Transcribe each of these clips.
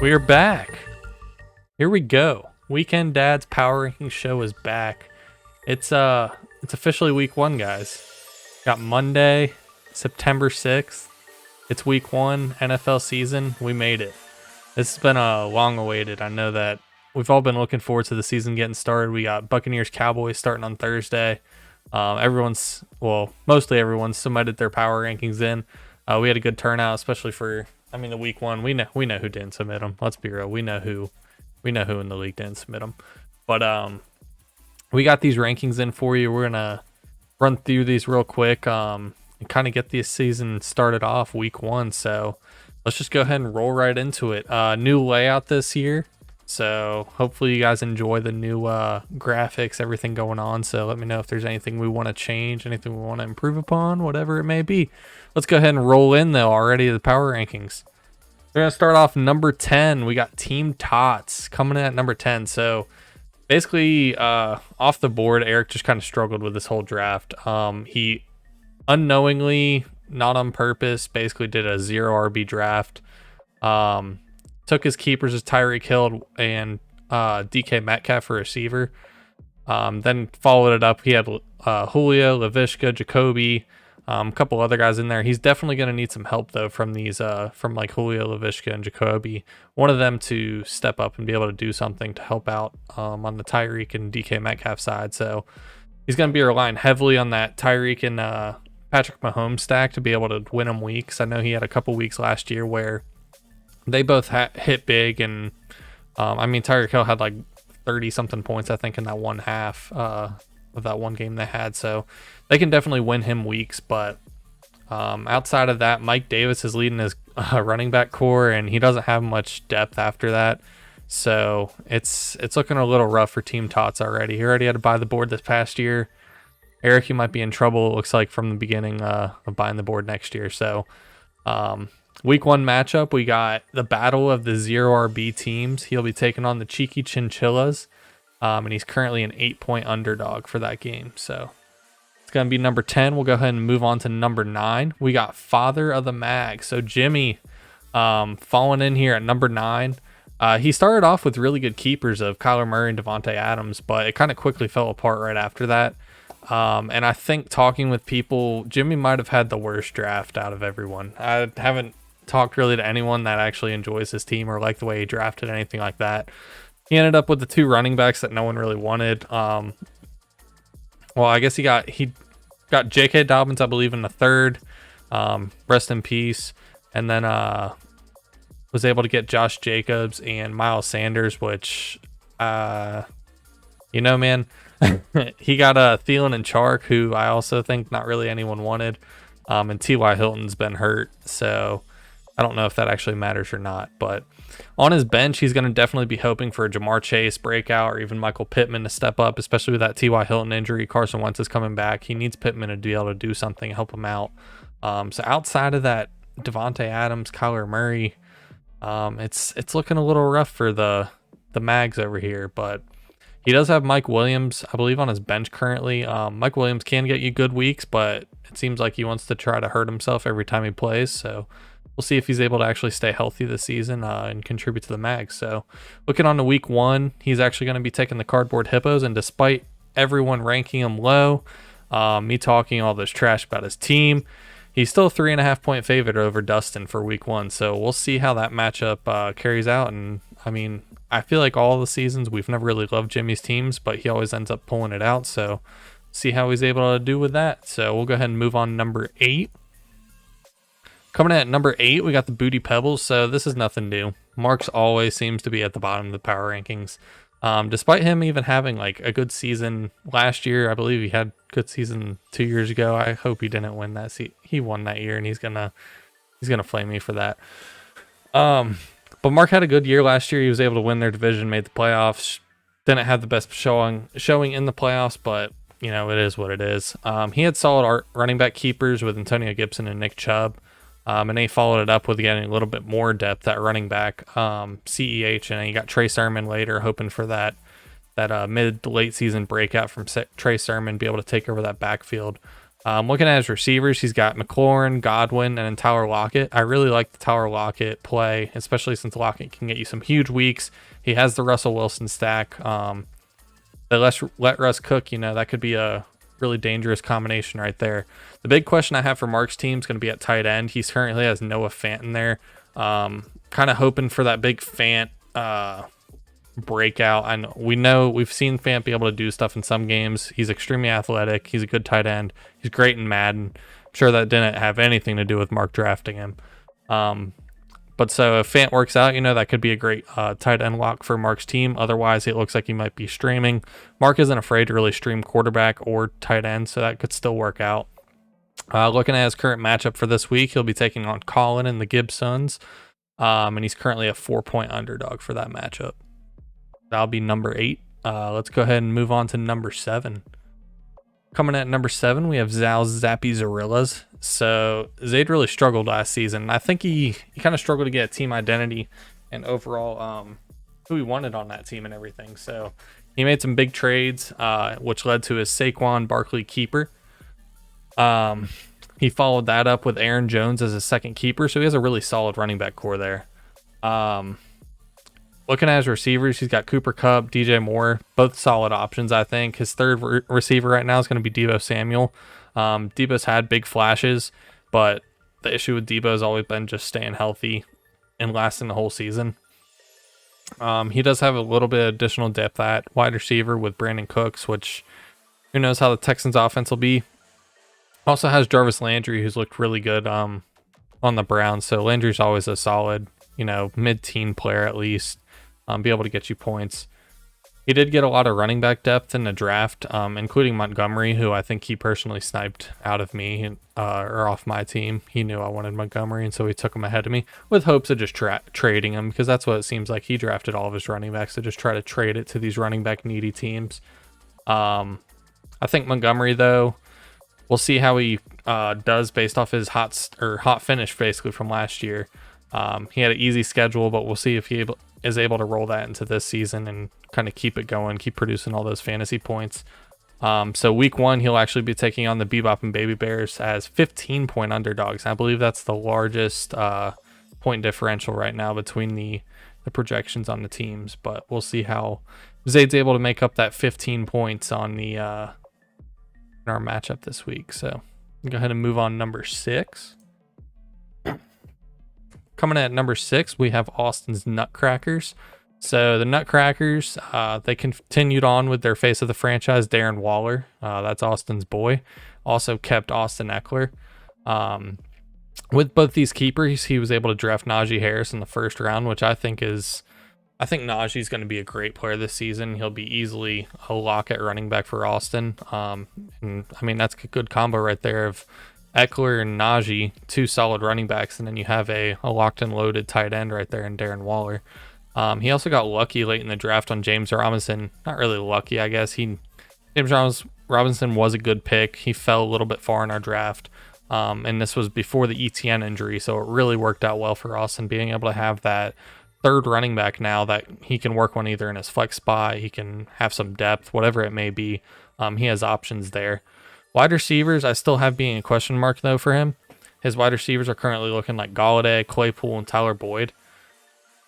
We are back. Here we go. Weekend Dad's Power Ranking Show is back. It's officially week 1, guys. Got Monday, September 6th. It's week 1 NFL season. We made it. This has been long awaited. I know that we've all been looking forward to the season getting started. We got Buccaneers Cowboys starting on Thursday. Mostly everyone's submitted their power rankings in. We had a good turnout, especially for the week 1. We know who didn't submit them. Let's be real. We know who in the league didn't submit them. But we got these rankings in for you. We're gonna run through these real quick and kind of get this season started off week 1. So let's just go ahead and roll right into it. New layout this year. So hopefully you guys enjoy the new graphics, everything going on. So let me know if there's anything we want to change, anything we want to improve upon, whatever it may be. Let's go ahead and roll in though already the power rankings. We're going to start off number 10. We got Team Tots coming in at number 10. So basically off the board, Eric just kind of struggled with this whole draft. He unknowingly, not on purpose, basically did a 0 RB draft. Took his keepers as Tyreek Hill and DK Metcalf for receiver. Then followed it up. He had Julio, Laviska, Jacoby, a couple other guys in there. He's definitely going to need some help though from these from like Julio, Laviska, and Jacoby. One of them to step up and be able to do something to help out on the Tyreek and DK Metcalf side. So he's going to be relying heavily on that Tyreek and Patrick Mahomes stack to be able to win him weeks. I know he had a couple weeks last year where they both hit big, and Tyreek Hill had like 30 something points, I think, in that one half of that one game they had. So they can definitely win him weeks. But outside of that, Mike Davis is leading his running back core, and he doesn't have much depth after that. So it's looking a little rough for Team Tots already. He already had to buy the board this past year. Eric, you might be in trouble, it looks like, from the beginning of buying the board next year. So week 1 matchup, we got the battle of the 0 RB teams. He'll be taking on the Cheeky Chinchillas, and he's currently an 8-point underdog for that game. So it's going to be number 10. We'll go ahead and move on to number 9. We got Father of the Mag. So Jimmy falling in here at number 9. He started off with really good keepers of Kyler Murray and Devontae Adams, but it kind of quickly fell apart right after that. And I think talking with people, Jimmy might have had the worst draft out of everyone. I haven't talked really to anyone that actually enjoys his team or like the way he drafted, anything like that. He ended up with the 2 running backs that no one really wanted. I guess he got J.K. Dobbins, I believe, in the 3rd. Rest in peace. And then was able to get Josh Jacobs and Miles Sanders, which, man, he got Thielen and Chark, who I also think not really anyone wanted. And T.Y. Hilton's been hurt, so I don't know if that actually matters or not. But on his bench, he's going to definitely be hoping for a Jamar Chase breakout or even Michael Pittman to step up, especially with that T.Y. Hilton injury. Carson Wentz is coming back. He needs Pittman to be able to do something, help him out. So outside of that, Devontae Adams, Kyler Murray, it's looking a little rough for the Mags over here, but he does have Mike Williams, I believe, on his bench currently. Mike Williams can get you good weeks, but it seems like he wants to try to hurt himself every time he plays. So we'll see if he's able to actually stay healthy this season and contribute to the Mags. So looking on to week 1, he's actually going to be taking the Cardboard Hippos. And despite everyone ranking him low, me talking all this trash about his team, he's still a 3.5-point favorite over Dustin for week 1. So we'll see how that matchup carries out. And I feel like all the seasons we've never really loved Jimmy's teams, but he always ends up pulling it out. So see how he's able to do with that. So we'll go ahead and move on to number 8. Coming in at number 8, we got the Booty Pebbles. So this is nothing new. Mark's always seems to be at the bottom of the power rankings. Despite him even having like a good season last year, I believe he had a good season 2 years ago. I hope he didn't win that. He won that year, and he's gonna flame me for that. But Mark had a good year last year. He was able to win their division, made the playoffs. Didn't have the best showing in the playoffs, but it is what it is. He had solid running back keepers with Antonio Gibson and Nick Chubb. And they followed it up with getting a little bit more depth at running back, CEH, and you got Trey Sermon later, hoping for that mid to late season breakout from Trey Sermon, be able to take over that backfield. Looking at his receivers, he's got McLaurin, Godwin, and then Tyler Lockett. I really like the Tyler Lockett play, especially since Lockett can get you some huge weeks. He has the Russell Wilson stack. They let Russ cook, that could be a really dangerous combination right there. The big question I have for Mark's team is going to be at tight end. He currently has Noah Fant in there. Kind of hoping for that big Fant breakout. We've seen Fant be able to do stuff in some games. He's extremely athletic. He's a good tight end. He's great in Madden. I'm sure that didn't have anything to do with Mark drafting him. But so if Fant works out, that could be a great tight end lock for Mark's team. Otherwise, it looks like he might be streaming. Mark isn't afraid to really stream quarterback or tight end, so that could still work out. Looking at his current matchup for this week, he'll be taking on Colin and the Gibsons, and he's currently a 4-point underdog for that matchup. That'll be number 8. Let's go ahead and move on to number 7. Coming at number 7, we have Zal's Zappy Zorillas. So Zayd really struggled last season. I think he kind of struggled to get a team identity and overall who he wanted on that team and everything. So he made some big trades, which led to his Saquon Barkley keeper. He followed that up with Aaron Jones as his second keeper. So he has a really solid running back core there. Looking at his receivers, he's got Cooper Kupp, DJ Moore, both solid options, I think. His third receiver right now is going to be Deebo Samuel. Deebo's had big flashes, but the issue with Deebo has always been just staying healthy and lasting the whole season. He does have a little bit of additional depth at wide receiver with Brandon Cooks, which who knows how the Texans offense will be. Also has Jarvis Landry, who's looked really good on the Browns. So Landry's always a solid, mid-teen player at least. Be able to get you points. He did get a lot of running back depth in the draft, including Montgomery, who I think he personally sniped out of me or off my team. He knew I wanted Montgomery, and so he took him ahead of me with hopes of just trading him, because that's what it seems like. He drafted all of his running backs to just try to trade it to these running back needy teams. I think Montgomery, though, we'll see how he does based off his hot finish basically from last year. He had an easy schedule, but we'll see if he is able to roll that into this season and kind of keep it going, keep producing all those fantasy points. So week 1, he'll actually be taking on the Bebop and Baby Bears as 15-point underdogs. I believe that's the largest point differential right now between the projections on the teams, but we'll see how Zayd's able to make up that 15 points on the in our matchup this week. So go ahead and move on number 6. Coming at number 6, we have Austin's Nutcrackers. So the Nutcrackers, they continued on with their face of the franchise, Darren Waller. That's Austin's boy. Also kept Austin Eckler. With both these keepers, he was able to draft Najee Harris in the first round, which I think Najee's going to be a great player this season. He'll be easily a lock at running back for Austin. And I mean, that's a good combo right there of Eckler and Najee, 2 solid running backs, and then you have a locked and loaded tight end right there in Darren Waller. He also got lucky late in the draft on James Robinson. Not really lucky, I guess. James Robinson was a good pick. He fell a little bit far in our draft, and this was before the ETN injury, so it really worked out well for us, and being able to have that third running back now that he can work on either in his flex spot, he can have some depth, whatever it may be. He has options there. Wide receivers, I still have being a question mark, though, for him. His wide receivers are currently looking like Galladay, Claypool, and Tyler Boyd.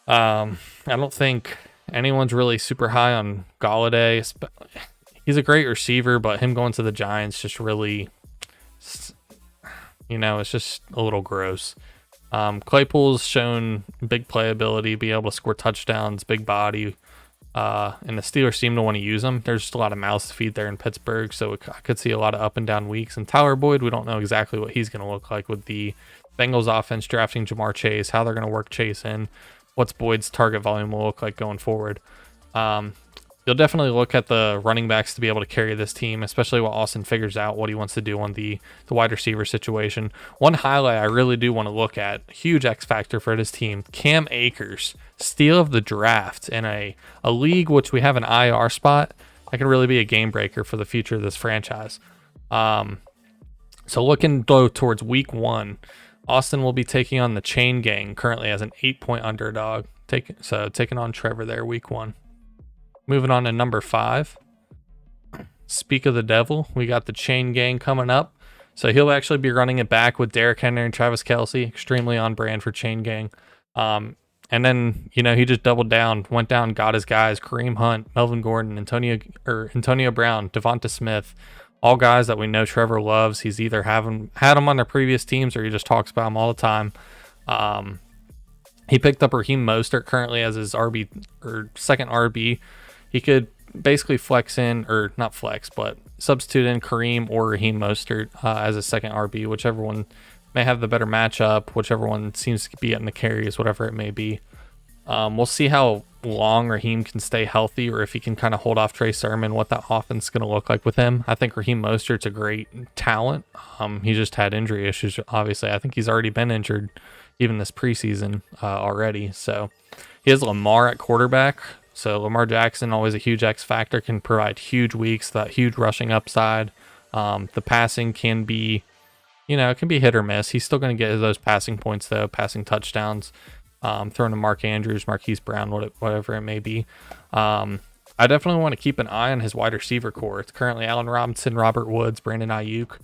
I don't think anyone's really super high on Galladay. He's a great receiver, but him going to the Giants just really, it's just a little gross. Claypool's shown big playability, be able to score touchdowns, big body. And the Steelers seem to want to use him. There's just a lot of mouths to feed there in Pittsburgh, so I could see a lot of up and down weeks. And Tyler Boyd, we don't know exactly what he's going to look like with the Bengals offense drafting Jamar Chase, how they're going to work Chase in, what's Boyd's target volume will look like going forward. You'll definitely look at the running backs to be able to carry this team, especially while Austin figures out what he wants to do on the wide receiver situation. One highlight I really do want to look at, huge X factor for this team, Cam Akers, steal of the draft in a league which we have an IR spot. That can really be a game breaker for the future of this franchise. So looking though towards week 1, Austin will be taking on the Chain Gang currently as an 8-point underdog. Taking on Trevor there week 1. Moving on to number 5. Speak of the devil, we got the Chain Gang coming up. So he'll actually be running it back with Derrick Henry and Travis Kelce, extremely on brand for Chain Gang. And then, he just doubled down, went down, got his guys, Kareem Hunt, Melvin Gordon, Antonio Brown, Devonta Smith, all guys that we know Trevor loves. He's either had them on their previous teams or he just talks about them all the time. He picked up Raheem Mostert currently as his RB or second RB. He could basically flex in, or not flex, but substitute in Kareem or Raheem Mostert as a second RB, whichever one may have the better matchup, whichever one seems to be getting the carries, whatever it may be. We'll see how long Raheem can stay healthy, or if he can kind of hold off Trey Sermon, what that offense is going to look like with him. I think Raheem Mostert's a great talent. He just had injury issues, obviously. I think he's already been injured even this preseason already. So he has Lamar at quarterback. So Lamar Jackson, always a huge X factor, can provide huge weeks, that huge rushing upside. The passing can be, it can be hit or miss. He's still going to get those passing points, though, passing touchdowns, throwing to Mark Andrews, Marquise Brown, whatever it may be. I definitely want to keep an eye on his wide receiver core. It's currently Allen Robinson, Robert Woods, Brandon Ayuk.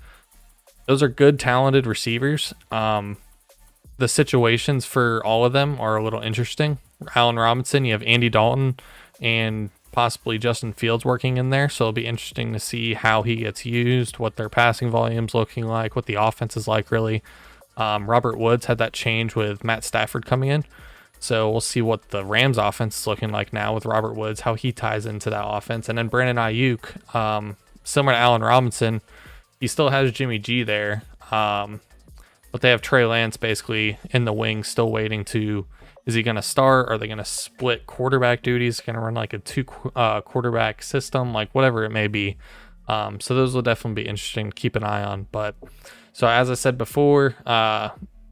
Those are good, talented receivers. The situations for all of them are a little interesting. Allen Robinson, you have Andy Dalton and possibly Justin Fields working in there, so it'll be interesting to see how he gets used, what their passing volume's looking like, what the offense is like, really. Robert Woods had that change with Matt Stafford coming in, so we'll see what the Rams offense is looking like now with Robert Woods, how he ties into that offense. And then Brandon Ayuk, similar to Allen Robinson, he still has Jimmy G there, but they have Trey Lance basically in the wings, still waiting to, is he going to start? Are they going to split quarterback duties? Going to run like a two quarterback system, like whatever it may be. So those will definitely be interesting to keep an eye on. But so as I said before,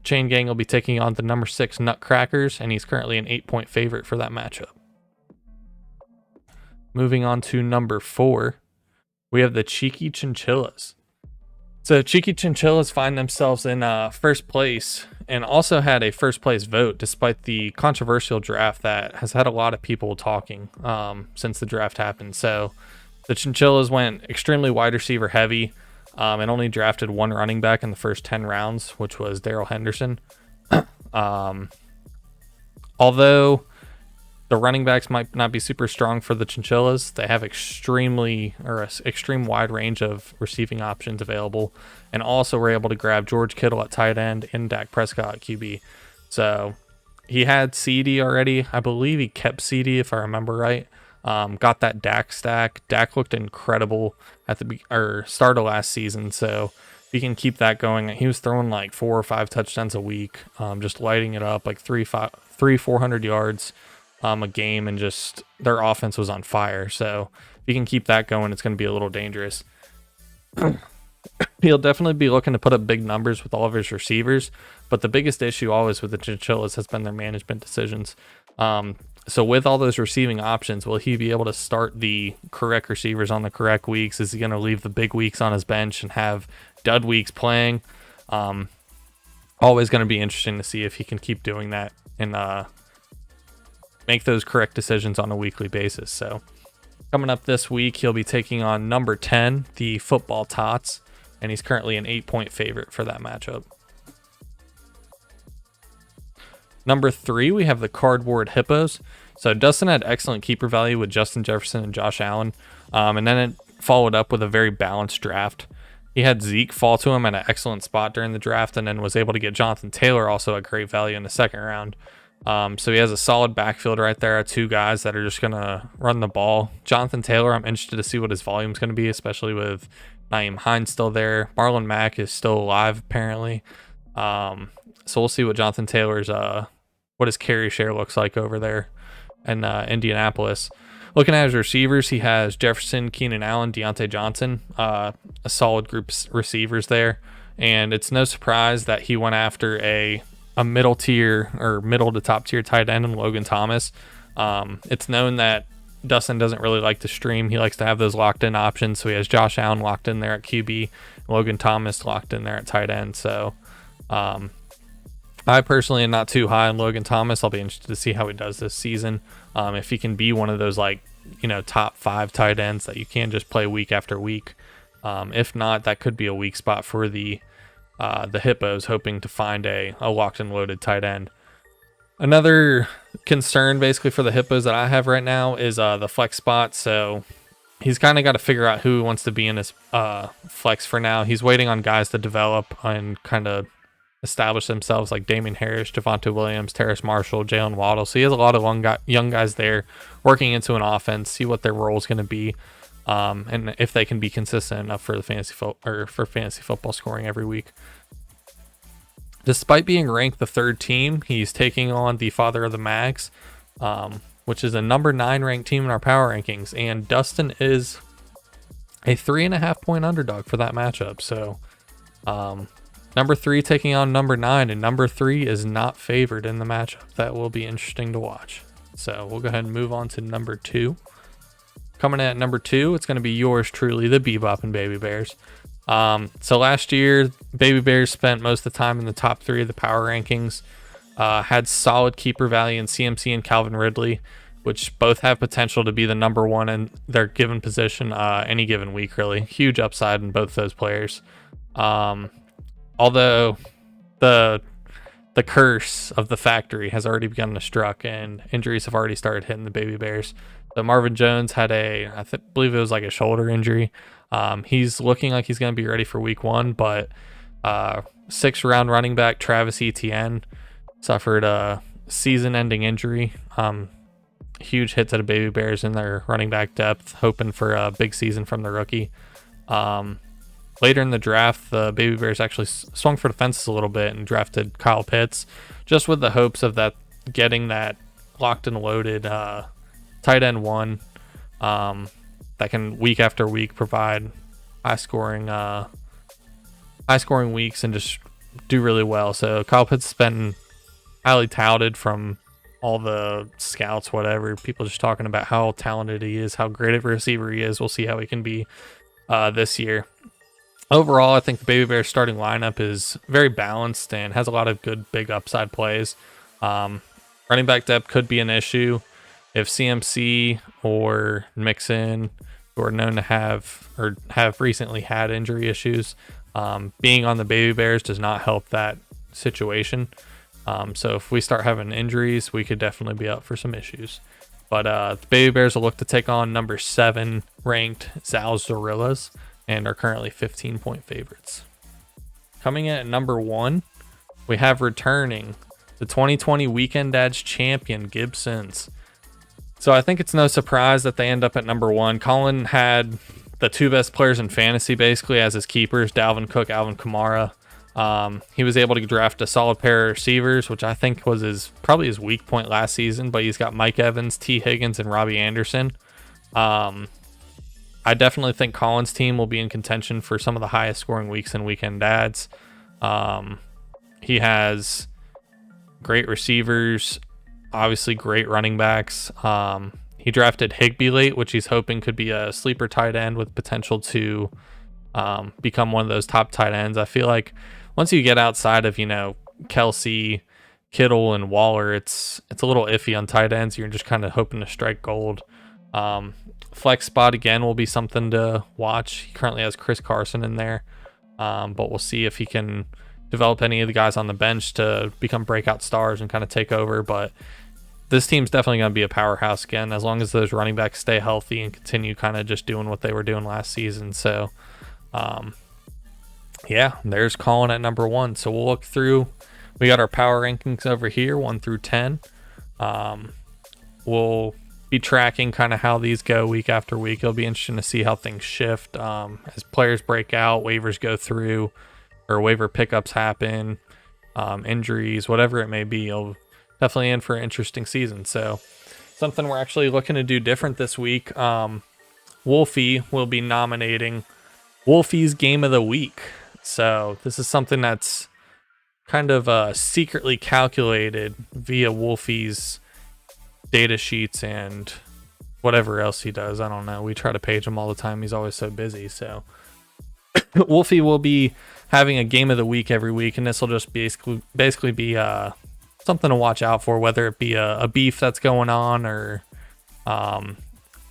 Chain Gang will be taking on the number 6 Nutcrackers, and he's currently an 8-point favorite for that matchup. Moving on to number 4, we have the Cheeky Chinchillas. So Cheeky Chinchillas find themselves in first place, and also had a first place vote despite the controversial draft that has had a lot of people talking since the draft happened. So the Chinchillas went extremely wide receiver heavy and only drafted one running back in the first 10 rounds, which was Darrell Henderson. Although the running backs might not be super strong for the Chinchillas, they have extreme wide range of receiving options available, and also were able to grab George Kittle at tight end and Dak Prescott at QB. So he had CD already. I believe he kept CD if I remember right. Got that Dak stack. Dak looked incredible at the start of last season, so if he can keep that going, he was throwing like 4 or 5 touchdowns a week, just lighting it up, like 400 yards a game, and just their offense was on fire. So if you can keep that going, it's going to be a little dangerous. He'll definitely be looking to put up big numbers with all of his receivers, but the biggest issue always with the Chinchillas has been their management decisions. So with all those receiving options, will he be able to start the correct receivers on the correct weeks? Is he going to leave the big weeks on his bench and have dud weeks playing? Always going to be interesting to see if he can keep doing that and make those correct decisions on a weekly basis. So coming up this week, he'll be taking on number 10, the Football Tots, and he's currently an 8-point favorite for that matchup. Number 3, we have the Cardboard Hippos. So Dustin had excellent keeper value with Justin Jefferson and Josh Allen, and then it followed up with a very balanced draft. He had Zeke fall to him at an excellent spot during the draft, and then was able to get Jonathan Taylor also at great value in the second round. So he has a solid backfield right there, 2 guys that are just going to run the ball. Jonathan Taylor, I'm interested to see what his volume is going to be, especially with Nyheim Hines still there. Marlon Mack is still alive, apparently. So we'll see what Jonathan Taylor's, what his carry share looks like over there in Indianapolis. Looking at his receivers, he has Jefferson, Keenan Allen, Deontay Johnson, a solid group of receivers there. And it's no surprise that he went after a middle tier or middle to top tier tight end in Logan Thomas. It's known that Dustin doesn't really like to stream. He likes to have those locked in options. So he has Josh Allen locked in there at QB, Logan Thomas locked in there at tight end. So I personally am not too high on Logan Thomas. I'll be interested to see how he does this season. If he can be one of those top 5 tight ends that you can just play week after week. If not, that could be a weak spot for the Hippos, hoping to find a locked and loaded tight end. Another concern basically for the Hippos that I have right now is the flex spot. So he's kind of got to figure out who he wants to be in his flex for now. He's waiting on guys to develop and kind of establish themselves, like Damian Harris, Javonte Williams, Terrace Marshall, Jalen Waddle. So he has a lot of young guys there working into an offense, see what their role is going to be, and if they can be consistent enough for the fantasy football scoring every week. Despite being ranked the 3rd team, he's taking on the father of the Mags, which is a number 9 ranked team in our power rankings, and Dustin is a 3.5 point underdog for that matchup. So number 3 taking on number 9, and number 3 is not favored in the matchup. That will be interesting to watch. So we'll go ahead and move on to number 2. Coming in at number 2, it's going to be yours truly, the Bebop and Baby Bears. So last year, Baby Bears spent most of the time in the top 3 of the power rankings. Had solid keeper value in CMC and Calvin Ridley, which both have potential to be the number 1 in their given position any given week, really. Huge upside in both those players. Although the curse of the factory has already begun to struck, and injuries have already started hitting the Baby Bears. So Marvin Jones had believe it was like a shoulder injury. He's looking like he's going to be ready for week 1, but 6th round running back Travis Etienne suffered a season-ending injury. Huge hit to the Baby Bears in their running back depth, hoping for a big season from the rookie. Later in the draft, the Baby Bears actually swung for the fences a little bit and drafted Kyle Pitts, just with the hopes of that getting that locked and loaded tight end 1 that can week after week provide high scoring weeks and just do really well. So Kyle Pitts has been highly touted from all the scouts, whatever, people just talking about how talented he is, how great of a receiver he is. We'll see how he can be this year. Overall, I think the Baby Bears starting lineup is very balanced and has a lot of good big upside plays. Running back depth could be an issue if CMC or Mixon, who are known to have recently had injury issues, being on the Baby Bears does not help that situation. So if we start having injuries, we could definitely be up for some issues. But the Baby Bears will look to take on number 7 ranked Zal's Zorillas and are currently 15-point favorites. Coming in at number 1, we have returning the 2020 Weekend Dads champion Gibsons. So I think it's no surprise that they end up at number 1. Colin had the 2 best players in fantasy basically as his keepers, Dalvin Cook, Alvin Kamara. He was able to draft a solid pair of receivers, which I think was probably his weak point last season, but he's got Mike Evans, T. Higgins, and Robbie Anderson. I definitely think Colin's team will be in contention for some of the highest scoring weeks in Weekend Dads. He has great receivers, obviously great running backs. He drafted Higbee late, which he's hoping could be a sleeper tight end with potential to become one of those top tight ends. I feel like once you get outside of, Kelsey, Kittle, and Waller, it's a little iffy on tight ends. You're just kind of hoping to strike gold. Flex spot again will be something to watch. He currently has Chris Carson in there, but we'll see if he can develop any of the guys on the bench to become breakout stars and kind of take over. But this team's definitely going to be a powerhouse again, as long as those running backs stay healthy and continue kind of just doing what they were doing last season. So, there's Colin at number 1. So we'll look through. We got our power rankings over here, 1 through 10. We'll be tracking kind of how these go week after week. It'll be interesting to see how things shift as players break out, waivers go through, or waiver pickups happen, injuries, whatever it may be. You'll definitely in for an interesting season. So something we're actually looking to do different this week. Wolfie will be nominating Wolfie's Game of the Week. So this is something that's kind of secretly calculated via Wolfie's data sheets and whatever else he does. I don't know. We try to page him all the time. He's always so busy. So Wolfie will be having a Game of the Week every week, and this will just basically be something to watch out for, whether it be a beef that's going on or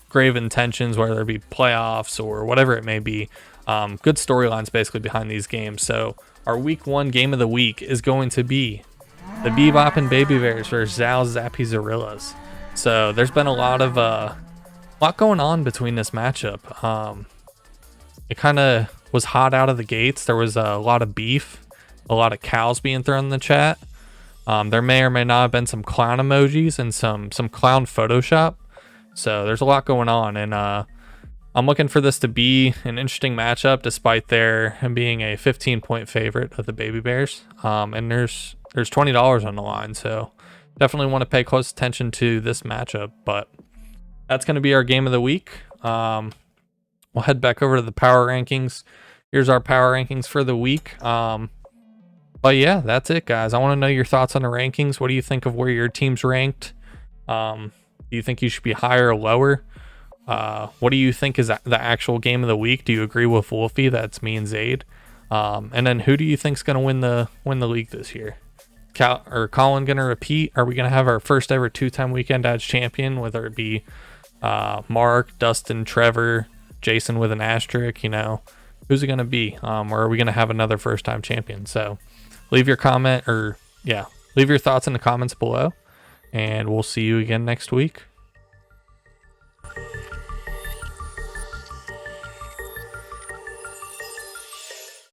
grave intentions, whether it be playoffs or whatever it may be. Good storylines basically behind these games. So our week 1 game of the week is going to be the Bebop and Baby Bears versus Zal's Zappy Zorillas. So there's been a lot going on between this matchup. It kind of was hot out of the gates. There was a lot of beef, a lot of cows being thrown in the chat. There may or may not have been some clown emojis and some clown Photoshop. So there's a lot going on, and I'm looking for this to be an interesting matchup, despite there being a 15-point favorite of the Baby Bears. And there's $20 on the line, so definitely want to pay close attention to this matchup. But that's going to be our game of the week. We'll head back over to the power rankings. Here's our power rankings for the week. But yeah, that's it, guys. I want to know your thoughts on the rankings. What do you think of where your team's ranked? Do you think you should be higher or lower? What do you think is the actual game of the week? Do you agree with Wolfie? That's me and Zaid. And then who do you think's going to win the league this year? Colin going to repeat? Are we going to have our first ever 2-time Weekend Dads champion, whether it be Mark, Dustin, Trevor, Jason with an asterisk? You know, who's it going to be? Or are we going to have another first-time champion? So leave your thoughts in the comments below, and we'll see you again next week.